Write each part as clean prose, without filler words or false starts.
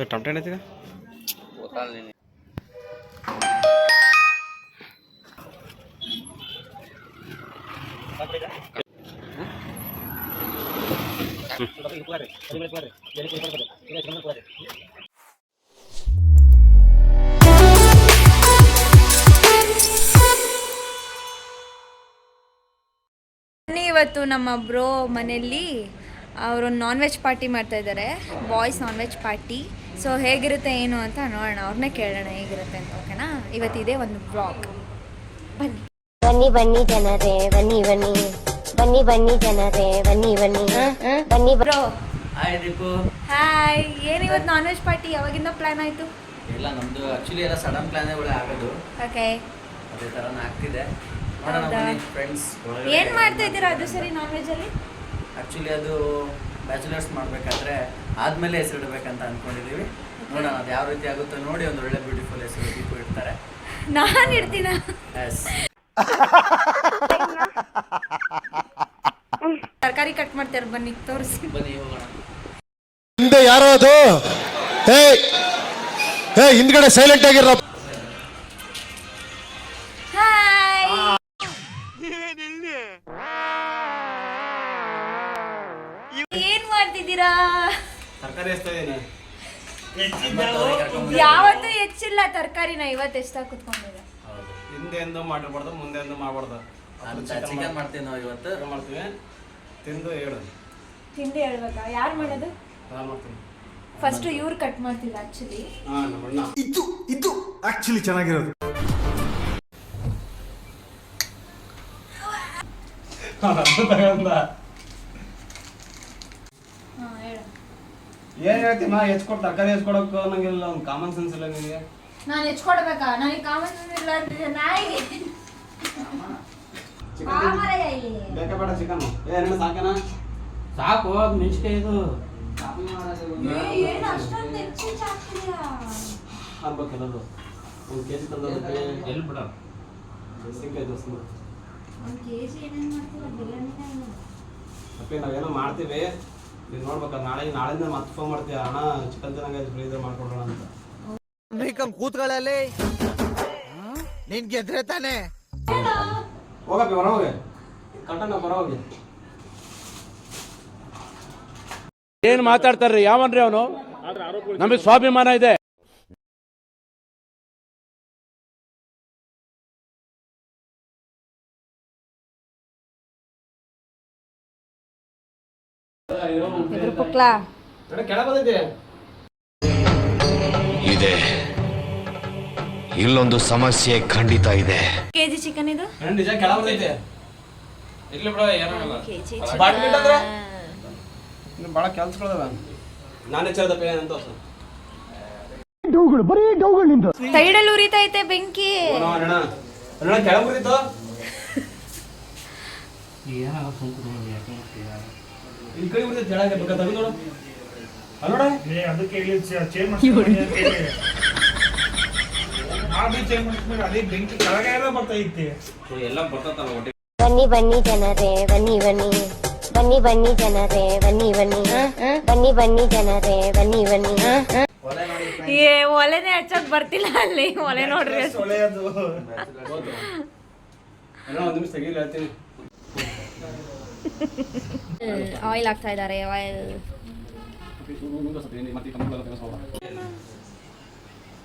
ಟಮಟೆ ಏನೈತಿ ಇವತ್ತು ನಮ್ಮ ಬ್ರೋ ಮನೆಯಲ್ಲಿ ಅವರೊಂದು ನಾನ್ ವೆಜ್ ಪಾರ್ಟಿ ಮಾಡ್ತಾ ಇದ್ದಾರೆ, boys non veg party. So ಹೇಗಿರುತ್ತೆ ಏನು ಅಂತ ನೋಡೋಣ, ಅವ್ರನ್ನೇ ಕೇಳೋಣ ಹೇಗಿರುತ್ತೆ ಅಂತ. ಓಕೆನಾ? ಇವತ್ತಿದೆ ಒಂದು ಬ್ಲಾಗ್. ಬನ್ನಿ ಬನ್ನಿ ಬನ್ನಿ ಜನರೇ ಬನ್ನಿ ಬನ್ನಿ ಬನ್ನಿ ಬನ್ನಿ ಜನರೇ ಬನ್ನಿ ಬನ್ನಿ ಬನ್ನಿ ಬ್ರೋ. ಹಾಯ್ ದೀಪು. ಹಾಯ್. ಏನು ಇವತ್ತು ನಾನ್ ವೆಜ್ ಪಾರ್ಟಿ ಯಾವಾಗಿಂದ ಪ್ಲಾನ್ ಆಯಿತು? ಇಲ್ಲ, ನಮ್ದು ಆಕ್ಚುಲಿ ಎಲ್ಲ ಸಡನ್ ಪ್ಲಾನ್ಗಳೇ ಆಗೋದು. ಓಕೆ, ಅದೇ ಥರನೇ ಆಗ್ತಿದೆ. ನೋಡೋಣ ಹೌದಾ? ಬನ್ನಿ ಫ್ರೆಂಡ್ಸ್. ಏನು ಮಾಡ್ತಾ ಇದ್ದೀರಾ ಅದು ಸರಿ ನಾನ್ ವೆಜ್ಜಲ್ಲಿ? ಆ್ಯಕ್ಚುಲಿ ಅದು ಬ್ಯಾಚುಲರ್ಸ್ ಮಾಡಬೇಕಾದ್ರೆ ಆದಮೇಲೆ ಹೆಸರಿಡಬೇಕಂತ ಅಂದ್ಕೊಂಡಿದ್ದೀವಿ. ನೋಡೋಣ ಅದು ಯಾವ ರೀತಿ ಆಗುತ್ತೋ ನೋಡಿ. ಒಂದು ಒಳ್ಳೆ ಬ್ಯೂಟಿಫುಲ್ ಹೆಸರು ದೀಪು ಇಡ್ತಾರೆ. ನಾನು ಇಡ್ತೀನ? ಎಸ್. ತರಕಾರಿ ಕಟ್ ಮಾಡ್ತಾರೆ, ಬನ್ನಿ ತೋರಿಸಿ. ಬನ್ನಿ ಹೋಗೋಣ. ಹಿಂದೆ ಯಾರೋ ಅದು ಹಿಂದ್ಗಡೆ ಸೈಲೆಂಟ್ ಆಗಿರೋ. ಹಾಯ್. ಏನ್ ಮಾಡ್ತಿದ್ದೀರಾ? ತರಕಾರಿ ಎಸ್ತಾ ಇದ್ದೀನಿ. ಯಾವತ್ತೂ ಹೆಚ್ಚಿಲ್ಲ ತರಕಾರಿನ, ಇವತ್ತು ಎಷ್ಟ ಕುತ್ಕೊಂಡಿದೆ. ಹಿಂದೆ ಎಂದು ಮಾಡಿರ್ಬಾರ್ದು, ಮುಂದೆ ಎಂದು ಮಾಡಬಾರ್ದು. ಚಿಕನ್ ಮಾಡ್ತೀವಿ ನಾವು ಇವತ್ತು. ಮಾಡ್ತೀವಿ, ತಿಂದು ಹೇಳು. ತಿಂಡಿ ಹೇಳ್ಬೇಕಾ? ಯಾರು ಮಾಡೋದು? ನಾನು ಮಾಡ್ತೀನಿ. ಫಸ್ಟ್ ಇವ್ರು ಕಟ್ ಮಾಡ್ತಿಲ್ಲ ಆಕ್ಚುಲಿ. ಇದು ಆಕ್ಚುಲಿ ಚೆನ್ನಾಗಿರೋದು. ಏನ್ ಹೇಳ್ತೀಮ್ಮ? ಹೆಚ್ಕೊಟ್ಟು ತರಕಾರಿ ಹೆಚ್ಕೊಡಕ್ಕೆ ನಂಗೆಲ್ಲ ಒಂದು ಕಾಮನ್ ಸೆನ್ಸ್ ಇಲ್ಲ ನಿನಗೆ. ನಾನು ಹೆಚ್ಕೊಡ್ಬೇಕಾ? ನನಗೆ ಕಾಮನ್ ಇಲ್ಲ ಅಂತಿದ್ದೆ ನಾಯಿಗೆ. ಬೇಕಾ ಬೇಡ ಚಿಕನ್? ಏನೇನು ಸಾಕೇನಾ? ಸಾಕು, ಮೆಣಸಿನ್ಕಾಯಿ ಇದು ಏನು ಅಷ್ಟೊಂದು ಹೆಚ್ಚು ಹಾಕ್ತೀಯಾ? ಅನ್ಬೇಕಲ್ಲದು. ಒಂದು ಕೆಜಿ ತಂದೋದಕ್ಕೆ ಎಲ್ಲಿ ಬಿಡ ಮೆಣಸಿನ್ಕಾಯಿ ದೋಸ್ತ. ಒಂದು ಕೆಜಿ ಏನೇನು ಮಾಡ್ತೀರಾ? ಬಿರಿಯಾನಿನ ಅಪ್ಪಿ ನಾವೇನೋ ಮಾಡ್ತೀವಿ, ನೀನು ನೋಡ್ಬೇಕಾ? ನಾಳೆಯಿಂದ ಮತ್ತೆ ಫೋನ್ ಮಾಡ್ತೀಯ, ಅಣ್ಣ ಚಿಕನ್ ಚೆನ್ನಾಗಿ ಫ್ರೀಜರ್ ಮಾಡ್ಕೊಡೋಣ ಅಂತ. ಕೂತ್ಗಳಲ್ಲಿ ನಿನ್ ಗೆದ್ರೆ ತಾನೆ. ಹೋಗಪ್ಪಿ ಹೊರ ಹೋಗಿ, ಕಟ್ಟಣ ಹೊರ ಹೋಗಿ. ಏನ್ ಮಾತಾಡ್ತಾರ್ರಿ? ಯಾವನ್ರಿ ಅವನು? ನಮಗೆ ಸ್ವಾಭಿಮಾನ ಇದೆ. ಕೆಳ ಬಂದಿದ್ದೆ ಇದೆ, ಇಲ್ಲೊಂದು ಸಮಸ್ಯೆ ಖಂಡಿತ ಇದೆ. ಕೆಜಿ ಚಿಕನ್ ಇದು ನಿಜ ಕೆಳ ಬಂದೈತೆ. ಇರ್ಲಿ ಬಿಡ, ಏನಾಗಲ್ಲ. ಕೆಜಿ ಇನ್ನು ಭಾಳ ಕೆಲ್ಸಗಳದಾವ. ನಾನು ಹೆಚ್ಚದಪ್ಪ ಏನಂತ ಸೈಡಲ್ಲಿ ಉರಿತೈತೆ ಬೆಂಕಿ. ಅಣ್ಣ ಕೆಳ ಬಂದಿತ್ತು. ಇಲ್ಲಿ ಕೈ ಬಿಡ್ತೈತೆ ಕೆಳಗೆ, ಬೇಕಾ ತೆಗೆದು ನೋಡು. ಅಲ್ಲೋಡ ಅದಕ್ಕೆ ಚೇಂಜ್ ಮಾಡಿ ಅದೇ ಬೆಂಕಿ ಕೆಳಗೆ ಬರ್ತೈತಿ. ಎಲ್ಲ ಬರ್ತೈತಲ್ಲ ಒಟ್ಟಿಗೆ. ಬನ್ನಿ ಬನ್ನಿ ಜನರೇ ಬನ್ನಿ ಬನ್ನಿ ಬನ್ನಿ ಬನ್ನಿ ಜನರೇ ಬನ್ನಿ ಬನ್ನಿ ಬನ್ನಿ ಬನ್ನಿ ಜನರೇ ಬನ್ನಿ ಬನ್ನಿ. ಏ ಒಲೆನೇ ಹಚ್ಚಕ್ ಬರ್ತಿಲ್ಲ ಅಲ್ಲಿ. ಒಲೆ ನೋಡ್ರಿ. ಒಂದು ನಿಮಿಷ ತೆಗೀಲಿ ಹೇಳ್ತೀನಿ. ಆಯಿಲ್ ಹಾಕ್ತಾ ಇದ್ದಾರೆ. ಆಯಿಲ್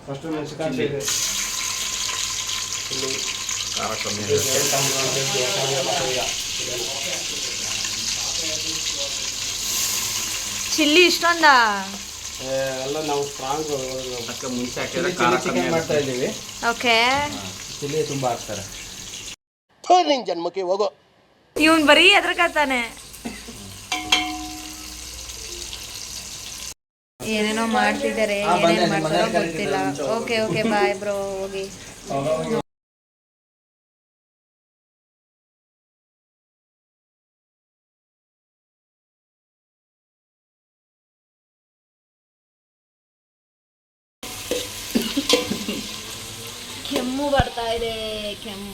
ಫಸ್ಟ್ ಮೆಣಸಿನಕಾಯಿ ಖಾರ ಕಮ್ಮಿ. ಚಿಲ್ಲಿ ಇಷ್ಟೊಂದ ಎಲ್ಲ ನಾವು ಸ್ಟ್ರಾಂಗ್ ಮುಂಚೆ ಚಿಕನ್ ಮಾಡ್ತಾ ಇದ್ದೀವಿ. ಓಕೆ, ಚಿಲ್ಲಿ ತುಂಬಾ ಹಾಕ್ತಾರೆ. ನಿನ್ ಜನ್ಮಕ್ಕೆ ಹೋಗೋ. ಇವನ್ ಬರೀ ಎದ್ರಕತ್ತಾನೆ. ಏನೇನೋ ಮಾಡ್ತಿದ್ದಾರೆ, ಏನೇನು ಮಾಡ್ತಾರೋ ಗೊತ್ತಿಲ್ಲ. ಓಕೆ ಓಕೆ, ಬಾಯ್ ಬ್ರೋ, ಹೋಗಿ. ಕೆಮ್ಮು ಬರ್ತಾ ಇದೆ, ಕೆಮ್ಮು.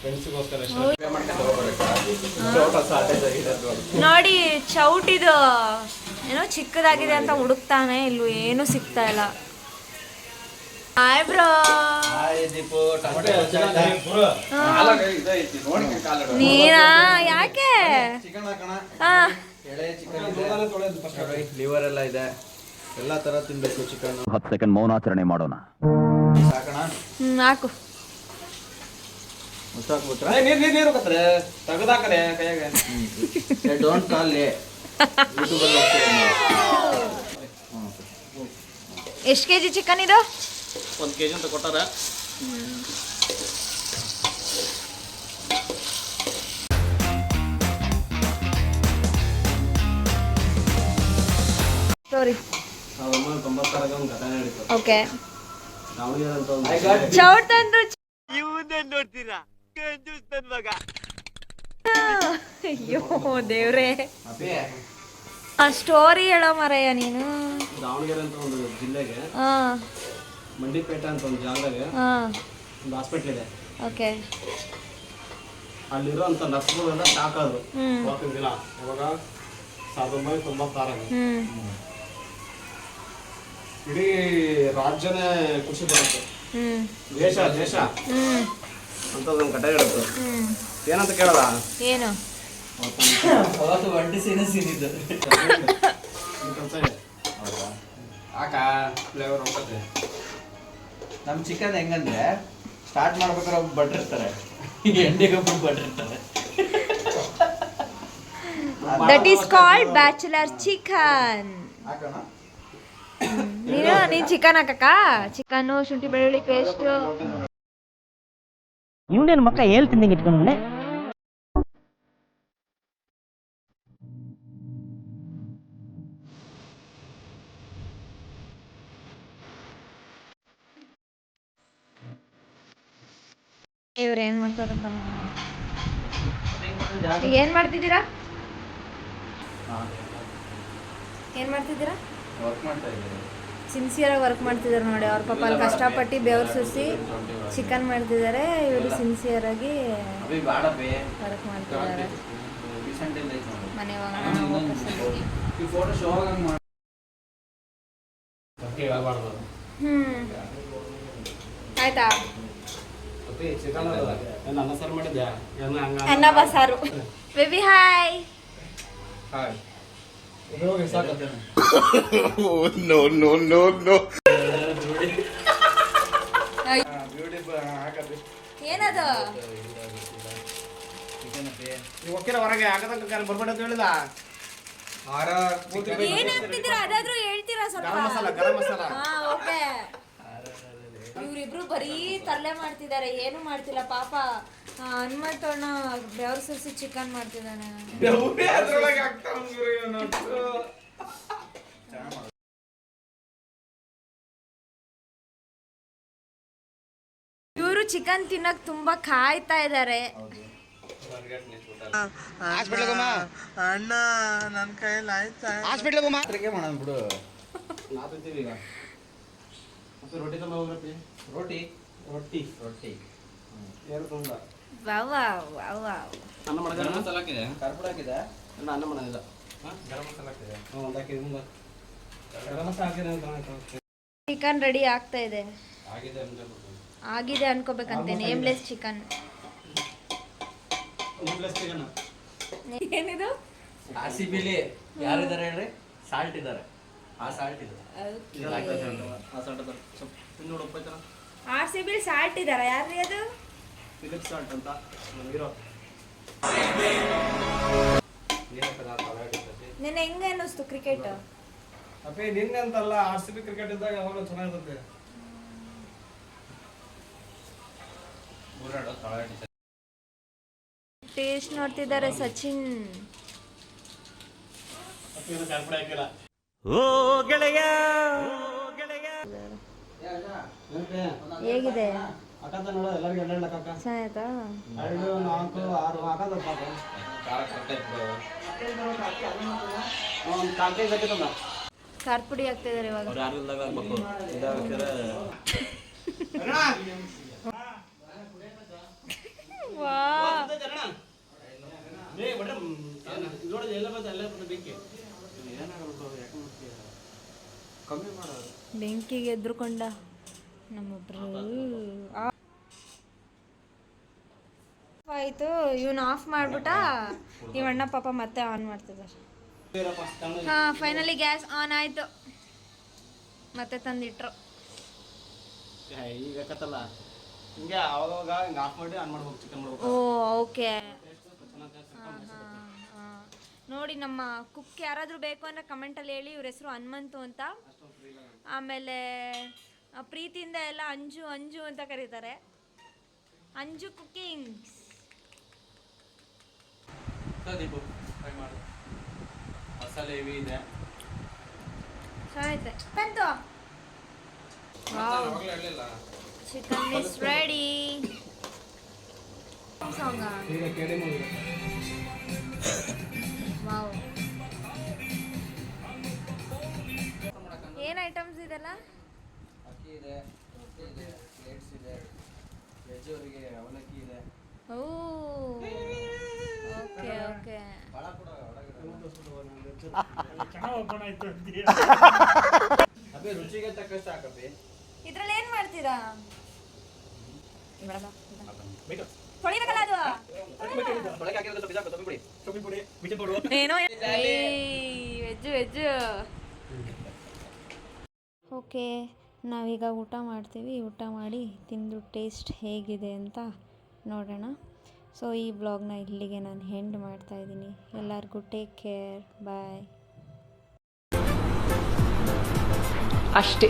ಫ್ರೆಂಡ್ಸಿಗೋಸ್ಕರ ನೋಡಿ ಚೌಟಿದು ಏನೋ ಚಿಕ್ಕದಾಗಿದೆ ಅಂತ ಹುಡುಕ್ತಾನೆ, ಇಲ್ಲೂ ಏನೂ ಸಿಗ್ತಾ ಇಲ್ಲ. Hi bro. ನೀನಾ ಯಾಕೆ? ಲಿವರ್ ಎಲ್ಲ ಇದೆ, ಎಲ್ಲ ತರ ತಿನ್ಬೇಕು ಚಿಕನ್. 10 ಸೆಕೆಂಡ್ ಮೌನಾಚರಣೆ ಮಾಡೋಣ. ಸಾಕಣ ಹಾಕು. ಮುಚ್ಚಾಕ್ಬಿಟ್ರೆ ನೀರು ಕತ್ರೆ ತೆಗೆದಾಕರೆ ಕೈಯಾಗ. ಡೋಂಟ್ ಕಾಲ್ ಯೂಟ್ಯೂಬಲ್ಲಿ ಎಷ್ಟು ಕೆಜಿ ಚಿಕನ್ ಇದು? 1 kg ಅಂತ ಕೊಟ್ಟಾರ. ಸಾರಿ. 1996 ಒಂದು ಘಟನೆ ನಡೀತು. ಓಕೆ. ದಾವಣಗೆರೆ ಅಂತ ಒಂದು ಚೌಟ್ ತಂದ್ರು. ಅಯ್ಯೋ ದೇವ್ರೆ, ಆ ಸ್ಟೋರಿ ಹೇಳೋ ಮರಯ್ಯ ನೀನು. ದಾವಣಗೆರೆ ಅಂತ ಒಂದು ಜಿಲ್ಲೆಗೆ ಮಂಡಿಪೇಟೆ ಅಂತ ಒಂದು ಜಾಗದಾಗೆ ಒಂದು ಹಾಸ್ಪಿಟ್ಲ್ ಇದೆ. ಓಕೆ. ಅಲ್ಲಿರೋಂಥ ನರ್ಸ್ಗಳೆಲ್ಲ ಶಾಕ್ ಆದ್ರು ಅವತ್ತಿನ ದಿನ. ಇವಾಗ 1996 ಇಡೀ ರಾಜ್ಯನೇ ಖುಷಿ ಬರುತ್ತೆ, ದೇಶ ದೇಶ ಅಂತ ಒಂದು ಘಟನೆ ಇರುತ್ತೆ. ಏನಂತ ಕೇಳಲ್ಲ, ಏನು ಒಂಟಿ ಸೀನಿದ್ದು ಕೆಲಸ ಇದೆ ಆಕ ಫ್ಲೇವರ್ ಹೋಗ್ತದೆ. ನಮ್ಮ ಚಿಕನ್ ಹೆಂಗಂದ್ರೆ ಸ್ಟಾರ್ಟ್ ಮಾಡ್ಬೇಕಾದ್ರೆ ಒಬ್ಬ ಭಟ್ರು ಇರ್ತಾರೆ, ಎಂಡಿಗೆ ಒಬ್ಬ ಭಟ್ರು ಇರ್ತಾರೆ. That is called bachelor chicken. ಹಾಕೋಣ. ನೀನು ಚಿಕನ್ ಹಾಕಕ್ಕ, ಚಿಕನ್ನು ಶುಂಠಿ ಬೆಳ್ಳುಳ್ಳಿ ಪೇಸ್ಟ್. ಇವನೇನು ಮಕ್ಕ ಹೇಳ್ತಿದ್ದಂಗೆ ಇಟ್ಕೊಂಡೆ. ಇವ್ರು ಏನ್ ಮಾಡ್ತಾರಂತ. ಏನ್ ಮಾಡ್ತಿದ್ದೀರಾ? ಏನ್ ಮಾಡ್ತಿದ್ದೀರಾ? ವರ್ಕ್ ಮಾಡ್ತಾ ಇದ್ದೀನಿ. ಸಿನ್ಸಿಯರ್ ಆಗಿ ವರ್ಕ್ ಮಾಡ್ತಿದ್ದಾರೆ ನೋಡಿ. ಅವ್ರ ಪಾಪ ಅಲ್ಲಿ ಕಷ್ಟಪಟ್ಟು ಬೆವರು ಸುರಿಸಿ ಚಿಕನ್ ಮಾಡ್ತಿದ್ದಾರೆ, ಇವರು ಸಿನ್ಸಿಯರ್ ಆಗಿ ವರ್ಕ್ ಮಾಡ್ತಿದ್ದಾರೆ. ಮನೆ ಆಯ್ತಾ? ಚಿಕನ್ ಅನ್ನ ಸಾರು ಮಾಡಿದ್ಯಾ? ಅನ್ನ ಬಸಾರು. Baby hi. ಏನದು? ಹೊರಗೆ ಬರ್ಬೇಡ ಅಂತ ಹೇಳಿದ. ಏನ್ ಹಾಕ್ತಿದ್ದೀರಾ ಅದಾದ್ರೂ ಹೇಳ್ತೀರಾ ಸ್ವಲ್ಪ? ಗರಂ ಮಸಾಲ, ಗರಂ ಮಸಾಲ. ಹಾ ಓಕೆ. ಇವ್ರಿಬ್ರು ಬರೀ ತರಲೆ ಮಾಡ್ತಿದ್ದಾರೆ, ಏನು ಮಾಡ್ತಿಲ್ಲ ಪಾಪ. ಹನುಮಂತಣ್ಣ ಬೆವರು ಸುರಿಸಿ ಚಿಕನ್ ಮಾಡ್ತಿದ್ದಾನೆ. ಇವರು ಚಿಕನ್ ತಿನ್ನಕ್ ತುಂಬಾ ಕಾಯ್ತಾ ಇದ್ದಾರೆ. ಅಣ್ಣ ನನ್ನ ಕೈಯಲ್ಲಿ ಆಯ್ತಾ? ಮಾಡೋಣ ಬಿಡು. ನಾವು ತಿಂತೀವಿ ಈಗ. ಮತ್ತೆ ರೊಟ್ಟಿ ತುಂಬ ಹೋಗ್ರಪ್ಪಿ. ರೋಟಿ ರೊಟ್ಟಿ ರೊಟ್ಟಿ ಏನು ತುಂಬ ವಾವ್ ವಾವ್ ವಾವ್. ಅನ್ನ ಮಾಡೋದು. ಗರಂ ಮಸಾಲ ಹಾಕಿದೆ, ಕಾರ್ಪುಡ ಹಾಕಿದೆ. ಅನ್ನ ಮಾಡೋದಿಲ್ಲ. ಗರಂ ಮಸಾಲ ಹಾಕಿದೆ. ಒಂದು ಹಾಕಿದೆ ಮುಂದೆ. ಗರಂ ಮಸಾಲ ಹಾಕಿದೆ ಅಂತ. ಚಿಕನ್ ರೆಡಿ ಆಗ್ತಾ ಇದೆ. ಆಗಿದೆ ಆಗಿದೆ ಅನ್ಕೋಬೇಕಂತೆ. Nameless chicken. ಏನಿದು? RCBಲಿ ಯಾರಿದ್ದಾರೆ ಹೇಳ್ರಿ? ಸಾಲ್ಟ್ ಇದ್ದಾರೆ. ಆ ಸಾಲ್ಟ್ ಇದೆ. RCB ಸಾಲ್ಟ್ ಇದಾರ? ಯಾರ್ರಿ ಅದು? ಫಿಲಿಪ್ ಸಾಲ್ಟ್ ಅಂತ ಹೀರೋ. ನಿನ್ನೆ ಹೆಂಗ ಅನ್ನಿಸ್ತು ಕ್ರಿಕೆಟ್? ಅಪ್ಪೇ ನಿನ್ನೆ ಅಂತಲ್ಲ, RCB ಕ್ರಿಕೆಟ್ ಇದ್ದಾಗ ಅವಾಗ ಚೆನ್ನಾಗಿರುತ್ತೆ. ಟೇಸ್ಟ್ ನೋಡ್ತಿದ್ದಾರೆ ಸಚಿನ್. ಓ ಗೆಳೆಯ ಹೇಗಿದೆ? ಹಾಕಂತ ನೋಡ ಎಲ್ಲರಿಗೂ ಎರಡು ಲೆಕ್ಕ. ಚೆನ್ನಾಯ್ತಾ? 2, 4, 6 ಹಾಕಂತ ಪಾಪ. ಒಂದು 4 ಹಾಕಿತ್ತಲ್ಲ. ಖಾರ ಪುಡಿ ಹಾಕ್ತಾ ಇದಾರೆ ಇವಾಗ. ವಾ ನೋಡಿ ಎಲ್ಲ ಬಂದು ಎಲ್ಲ ಬೇಕೆ ಕಮ್ಮಿ ಮಾಡೋದು. ಬೆಂಕಿಗೆ ಎದ್ರುಕೊಂಡ ನಮ್ಮೊಬ್ರು ಆಯಿತು. ಇವನು ಆಫ್ ಮಾಡ್ಬಿಟ್ಟ, ಇವಣ್ಣ ಪಾಪ ಮತ್ತೆ ಆನ್ ಮಾಡ್ತಿದ್ದಾರೆ. ಹಾಂ, ಫೈನಲಿ ಗ್ಯಾಸ್ ಆನ್ ಆಯಿತು, ಮತ್ತೆ ತಂದಿಟ್ರು. ಈಗ ಕತ್ತಲ್ಲ ಹಿಂಗೆ ಅವಾಗ ಹಿಂಗೆ ಆಫ್ ಮಾಡಿ ಆನ್ ಮಾಡ್ಬೇಕು, ಚಿಕನ್ ಮಾಡ್ಬೇಕು. ಓ ಓಕೆ. ನೋಡಿ, ನಮ್ಮ ಕುಕ್ ಯಾರಾದರೂ ಬೇಕು ಅಂದರೆ ಕಮೆಂಟಲ್ಲಿ ಹೇಳಿ. ಇವ್ರ ಹೆಸರು ಹನುಮಂತು ಅಂತ. ಆಮೇಲೆ ಪ್ರೀತಿಯಿಂದ ಎಲ್ಲ ಅಂಜು ಅಂಜು ಅಂತ ಕರೀತಾರೆ. ಅಂಜು ಕುಕಿಂಗ್ಸ್. ದೀಪು ಟ್ರೈ ಮಾಡು. ಮಸಾಲೆ ಹೆವಿ ಇದೆ. ಚೆನ್ನಾಗೈತೆ. ಬಂತು. Chicken is ready. ಸಾಂಗ ವಾವ್. ಏನು ಐಟಮ್ಸ್ ಇದೆಲ್ಲ? ಅಕ್ಕಿ ಇದೆ, ರೊಟ್ಟಿ ಇದೆ, ಪ್ಲೇಟ್ಸ್ ಇದೆ, ವೆಜ್ ಅವರಿಗೆ ಅವಲಕ್ಕಿ ಇದೆ. ಓ ಓಕೆ ಓಕೆ. ಭಾಳ ಕೂಡ ಒಳಗಡೆ ಅಬ್ಬೆ ರುಚಿಗೆ ತಕ್ಕಷ್ಟು ಹಾಕಪ್ಪಿ. ಇದ್ರಲ್ಲಿ ಏನು ಮಾಡ್ತೀರಾ? ತೊಳಿಬೇಕಲ್ಲ ಅದು. ಏನೋ ವೆಜ್ಜು. ಓಕೆ, ನಾವೀಗ ಊಟ ಮಾಡ್ತೀವಿ. ಊಟ ಮಾಡಿ ತಿಂದು ಟೇಸ್ಟ್ ಹೇಗಿದೆ ಅಂತ ನೋಡೋಣ. ಸೊ ಈ ವ್ಲಾಗ್ನ ಇಲ್ಲಿಗೆ ನಾನು ಎಂಡ್ ಮಾಡ್ತಾಯಿದ್ದೀನಿ. ಎಲ್ಲರಿಗೂ ಟೇಕ್ ಕೇರ್, ಬಾಯ್. ಅಷ್ಟೇ.